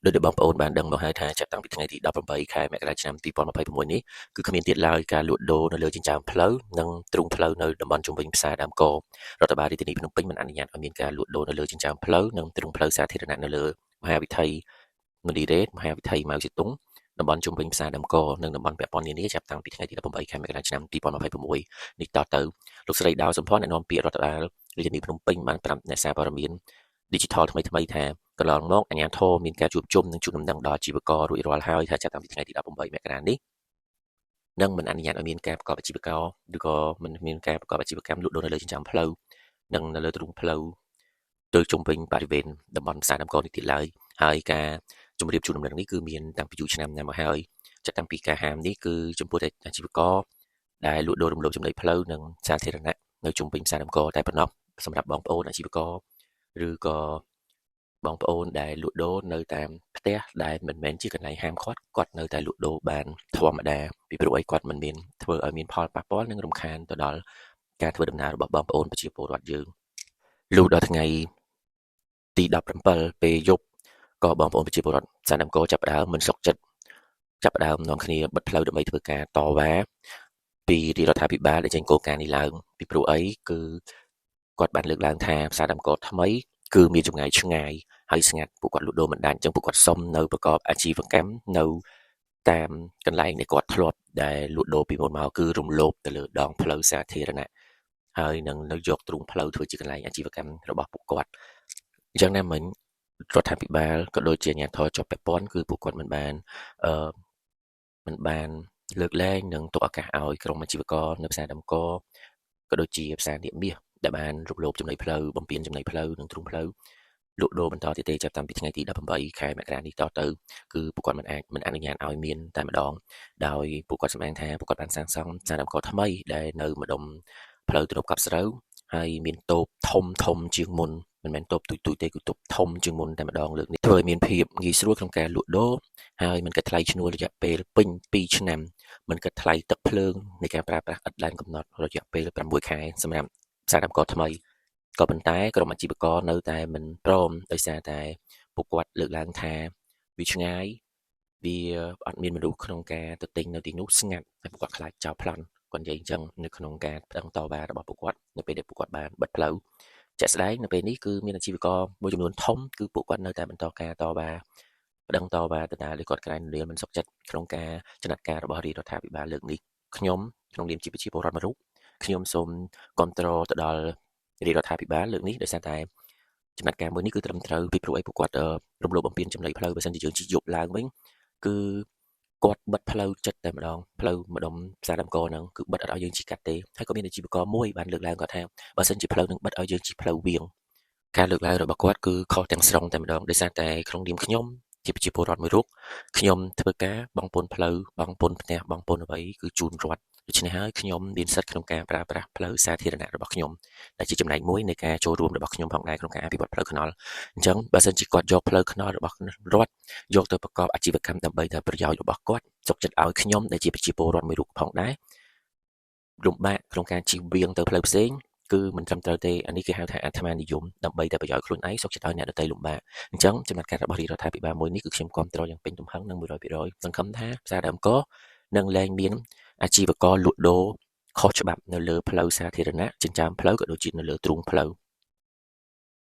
ដោយដែលបងប្អូនបានដឹងមកហើយថាចាប់តាំងពីថ្ងៃទី18ខែមករាឆ្នាំ2026នេះគឺគ្មានទៀតឡើយការលក់ដូរនៅលើចិញ្ចើមផ្លូវនិងទ្រូងផ្លូវនៅតំបន់ជុំវិញផ្សារដើមករដ្ឋបាលរាជធានីភ្នំពេញមិនអនុញ្ញាតឲ្យមានការលក់ដូរនៅលើចិញ្ចើមផ្លូវនិងទ្រូងផ្លូវសាធារណៈនៅលើមហាវិថីមនីរ៉េតមហាវិថីម៉ៅសេតុងតំបន់ជុំវិញផ្សារដើមកនិងតំបន់ពាក់ព័ន្ធនានាចាប់តាំងពីថ្ងៃទី18ខែមករាឆ្នាំ2026នេះតទៅលោកស្រីដាវសំផនអ្នកនាំពាក្យរដ្ឋបាលរាជធានីភ្នំពេញបានប្រាប់អ្នកសារព័ត៌មាន Digital ថ្មីថាកន្លងមកអាជ្ញាធរមានការជួបជុំនិងជូនដំណឹងដល់អាជីវកររួចរាល់ហើយថាចាប់តាំងពីថ្ងៃទី18មករានេះនឹងមិនអនុញ្ញាតឲ្យមានការប្រកបអាជីវកម្មឬក៏មិនមានការប្រកបអាជីវកម្មលក់ដូរនៅលើចិញ្ចើមផ្លូវនិងនៅលើទ្រូងផ្លូវទៅជុំវិញបរិវេណតំបន់ផ្សារដើមកនេះទៀតឡើយហើយការជម្រាបជូនដំណឹងនេះគឺមានតាំងពីយូរឆ្នាំណាស់មកហើយចាប់តាំងពីការហាមនេះគឺចំពោះតែអាជីវករដែលលក់ដូររំលោភចំណីផ្លូវនិងសាធារណៈនៅជុំវិញផ្សារដើមកតែប៉ុណ្ណោះសម្រាប់បងប្អូនអាជីវករឬក៏បងប្អូនដែលលក់ដូរនៅតាមផ្ទះដែលមិនមែនជាកន្លែងហាមឃាត់គាត់នៅតែលក់ដូរបានធម្មតាពីព្រោះអីគាត់មិនមានធ្វើឲ្យមានផលប៉ះពាល់និងរំខានទៅដល់ការធ្វើដំណើររបស់បងប្អូនប្រជាពលរដ្ឋយើងលុះដល់ថ្ងៃទី17ពេលយប់ក៏បងប្អូនប្រជាពលរដ្ឋផ្សារដើមកចាប់ផ្ដើមមិនសុខចិត្តចាប់ផ្ដើមនាំគ្នាបិទផ្លូវដើម្បីធ្វើការតវ៉ាពីរដ្ឋាភិបាលដែលចេញគោលការណ៍នេះឡើងពីព្រោះអីគឺគាត់បានលើកឡើងថាផ្សារដើមកថ្មីគឺមានចម្ងាយឆ្ងាយហើយស្ងាត់ពួកគាត់លក់ដូរមិនដាច់អញ្ចឹងពួកគាត់សុំនៅប្រកបអាជីវកម្មនៅតាមកន្លែងដែលគាត់ធ្លាប់ដែលលក់ដូរពីមុនមកគឺរំលោភទៅលើដងផ្លូវសាធារណៈហើយនឹងនៅយកទ្រូងផ្លូវធ្វើជាកន្លែងអាជីវកម្មរបស់ពួកគាត់អញ្ចឹងណាមិញរដ្ឋាភិបាលក៏ដូចជាអាជ្ញាធរជាប់ពាក់ព័ន្ធគឺពួកគាត់មិនបានលើកលែងនិងទុកឱកាសឲ្យក្រុមអាជីវករនៅផ្សារដើមក៏ដូចជាផ្សារនាគមាសដែលបានរំលោភចំណីផ្លូវបំពានចំណីផ្លូវនិងទ្រូងផ្លូវលក់ដូរបន្តទៀតទេចាប់តាំងពីថ្ងៃទី18ខែមករានេះតទៅគឺពួកគាត់មិនអនុញ្ញាតឲ្យមានតែម្ដងដោយពួកគាត់សម្ដែងថាពួកគាត់បានសាងសង់ផ្សារដើមកថ្មីដែលនៅម្ដុំផ្លូវទំនប់កប់ស្រូវហើយមានតូបធំជាងមុនមិនមែនតូបទូចទេគឺតូបធំជាងមុនតែម្ដងលើកនេះធ្វើឲ្យមានភាពងាយស្រួលក្នុងការលក់ដូរហើយមិនគិតថ្លៃឈ្នួលរយៈពេលពេញ2ឆ្នាំមិនគិតថ្លៃទឹកភ្លើងនៃការប្រើប្រាស់ឥតដែនកំណត់រយៈពេល6ខែសម្រាប់ផ្សារដើមកថ្មីក៏ប៉ុន្តែក្រុមអាជីវករនៅតែមិនព្រមដោយសារតែពួកគាត់លើកឡើងថាវាឆ្ងាយវាអត់មានមនុស្សក្នុងការទៅទិញនៅទីនោះស្ងាត់ហើយពួកគាត់ខ្លាចចោលប្លន់គាត់និយាយអញ្ចឹងនៅក្នុងការប្តឹងតវ៉ារបស់ពួកគាត់នៅពេលដែលពួកគាត់បានបិទផ្លូវជាក់ស្ដែងនៅពេលនេះគឺមានអាជីវករមួយចំនួនធំគឺពួកគាត់នៅតែបន្តការតវ៉ាប្តឹងតវ៉ាទៅដល់គាត់ក្រែងរំលាយមិនសុខចិត្តក្នុងការចំណាត់ការរបស់រដ្ឋាភិបាលលើកនេះខ្ញុំក្នុងនាមជាប្រជាពលរដ្ឋមួយរូបខ្ញុំសូមគ្រប់គ្រងទៅដល់រដ្ឋាភិបាលលើកនេះដោយសារតែចំណាត់ការមួយនេះគឺត្រឹមត្រូវពីព្រោះអីពួកគាត់រំលោភបំពានចំណីផ្លូវបើសិនជាយើងជិះយប់ឡើងវិញគឺគាត់បិទផ្លូវចិត្តតែម្ដងផ្លូវម្ដុំផ្សារដើមកហ្នឹងគឺបិទអត់ឲ្យយើងជិះកាត់ទេហើយក៏មានអាជីវករមួយបានលើកឡើងគាត់ថាបើសិនជាផ្លូវនឹងបិទឲ្យយើងជិះផ្លូវវាងការលើកឡើងរបស់គាត់គឺខុសទាំងស្រុងតែម្ដងដោយសារតែក្នុងនាមខ្ញុំជាប្រជាពលរដ្ឋមួយរូបខ្ញុំធ្វើការបង់ពន្ធផ្លូវបង់ពន្ធផ្ទះបង់ពន្ធអ្វីគឺជូនរដ្ឋដូច្នេះហើយខ្ញុំមានសិទ្ធិក្នុងការប្រើប្រាស់ផ្លូវសាធារណៈរបស់ខ្ញុំដែលជាចំណែកមួយនៃការចូលរួមរបស់ខ្ញុំផងដែរក្នុងការអភិវឌ្ឍផ្លូវថ្នល់អញ្ចឹងបើសិនជាគាត់យកផ្លូវថ្នល់របស់រដ្ឋយកទៅប្រកបអាជីវកម្មដើម្បីតែប្រយោជន៍របស់គាត់ទុកចិត្តឲ្យខ្ញុំដែលជាប្រជាពលរដ្ឋមួយរូបផងដែរលំបាកក្នុងការជិះវៀងទៅផ្លូវផ្សេងគឺមិនត្រឹមត្រូវទេអានេះគេហៅថាអាត្មានិយមដើម្បីតែប្រយោជន៍ខ្លួនឯងសុខចិត្តឲ្យអ្នកដទៃលំបាកអញ្ចឹងចំណាត់ការរបស់រដ្ឋាភិបាលមួយនេះគឺខ្ញុំគ្រប់គ្រងយ៉ាងពេញទំហឹងនិង100%សង្ឃឹមថាផ្សារដើមកនឹងលែងមានអាជីវករលក់ដូរខុសច្បាប់នៅលើផ្លូវសាធារណៈចិញ្ចើមផ្លូវក៏ដូចជានៅលើទ្រូងផ្លូវ